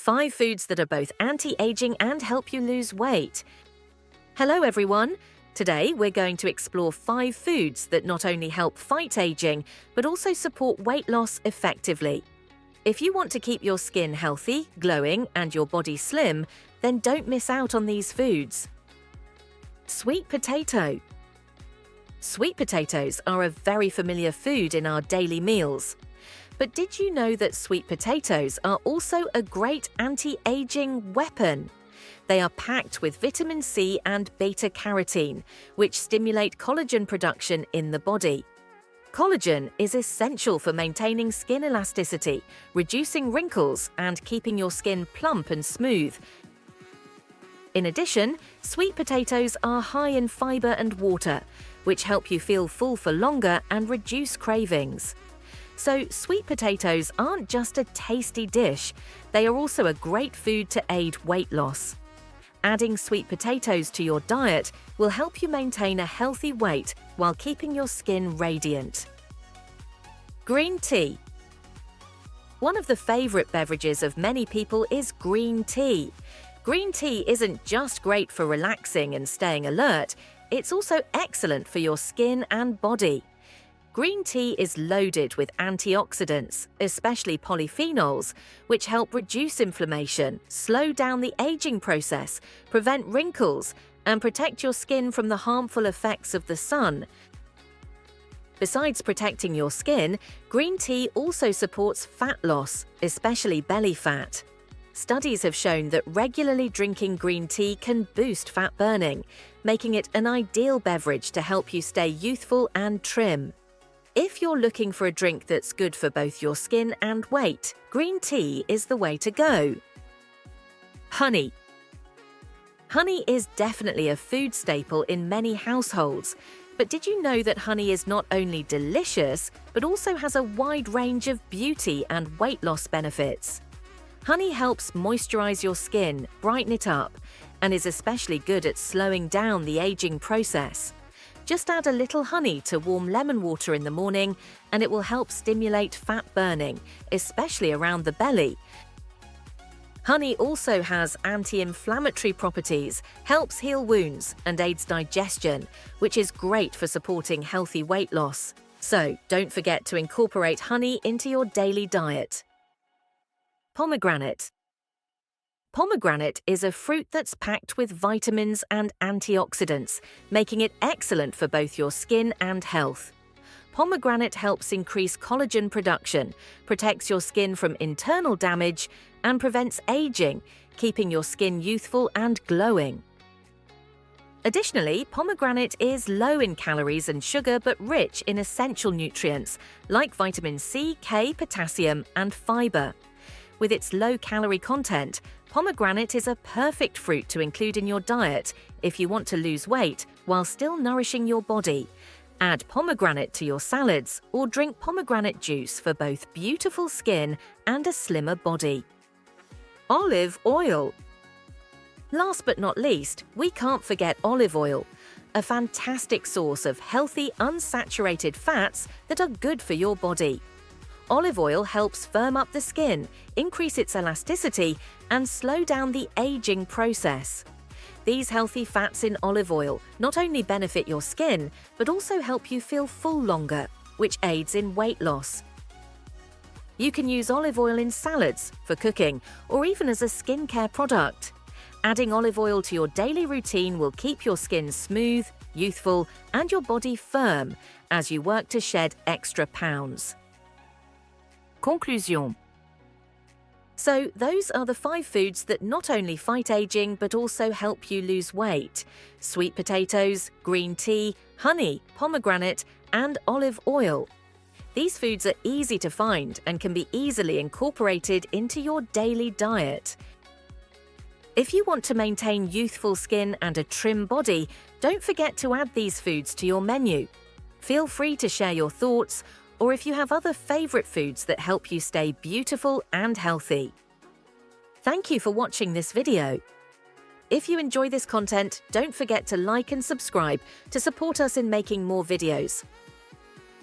5 foods that are both anti-aging and help you lose weight. Hello everyone! Today we're going to explore 5 foods that not only help fight aging, but also support weight loss effectively. If you want to keep your skin healthy, glowing, and your body slim, then don't miss out on these foods. Sweet potato. Sweet potatoes are a very familiar food in our daily meals. But did you know that sweet potatoes are also a great anti-aging weapon? They are packed with vitamin C and beta-carotene, which stimulate collagen production in the body. Collagen is essential for maintaining skin elasticity, reducing wrinkles, and keeping your skin plump and smooth. In addition, sweet potatoes are high in fiber and water, which help you feel full for longer and reduce cravings. So, sweet potatoes aren't just a tasty dish, they are also a great food to aid weight loss. Adding sweet potatoes to your diet will help you maintain a healthy weight while keeping your skin radiant. Green tea. One of the favorite beverages of many people is green tea. Green tea isn't just great for relaxing and staying alert, it's also excellent for your skin and body. Green tea is loaded with antioxidants, especially polyphenols, which help reduce inflammation, slow down the aging process, prevent wrinkles, and protect your skin from the harmful effects of the sun. Besides protecting your skin, green tea also supports fat loss, especially belly fat. Studies have shown that regularly drinking green tea can boost fat burning, making it an ideal beverage to help you stay youthful and trim. If you're looking for a drink that's good for both your skin and weight, green tea is the way to go. Honey. Honey is definitely a food staple in many households, but did you know that honey is not only delicious, but also has a wide range of beauty and weight loss benefits? Honey helps moisturize your skin, brighten it up, and is especially good at slowing down the aging process. Just add a little honey to warm lemon water in the morning and it will help stimulate fat burning, especially around the belly. Honey also has anti-inflammatory properties, helps heal wounds, and aids digestion, which is great for supporting healthy weight loss. So, don't forget to incorporate honey into your daily diet. Pomegranate. Pomegranate is a fruit that's packed with vitamins and antioxidants, making it excellent for both your skin and health. Pomegranate helps increase collagen production, protects your skin from internal damage, and prevents aging, keeping your skin youthful and glowing. Additionally, pomegranate is low in calories and sugar but rich in essential nutrients like vitamin C, K, potassium, and fiber. With its low-calorie content, pomegranate is a perfect fruit to include in your diet if you want to lose weight while still nourishing your body. Add pomegranate to your salads or drink pomegranate juice for both beautiful skin and a slimmer body. Olive oil. Last but not least, we can't forget olive oil, a fantastic source of healthy, unsaturated fats that are good for your body. Olive oil helps firm up the skin, increase its elasticity, and slow down the aging process. These healthy fats in olive oil not only benefit your skin, but also help you feel full longer, which aids in weight loss. You can use olive oil in salads, for cooking, or even as a skincare product. Adding olive oil to your daily routine will keep your skin smooth, youthful, and your body firm as you work to shed extra pounds. Conclusion. So, those are the 5 foods that not only fight aging but also help you lose weight: sweet potatoes, green tea, honey, pomegranate, and olive oil. These foods are easy to find and can be easily incorporated into your daily diet. If you want to maintain youthful skin and a trim body, don't forget to add these foods to your menu. Feel free to share your thoughts, or if you have other favorite foods that help you stay beautiful and healthy. Thank you for watching this video. If you enjoy this content, don't forget to like and subscribe to support us in making more videos.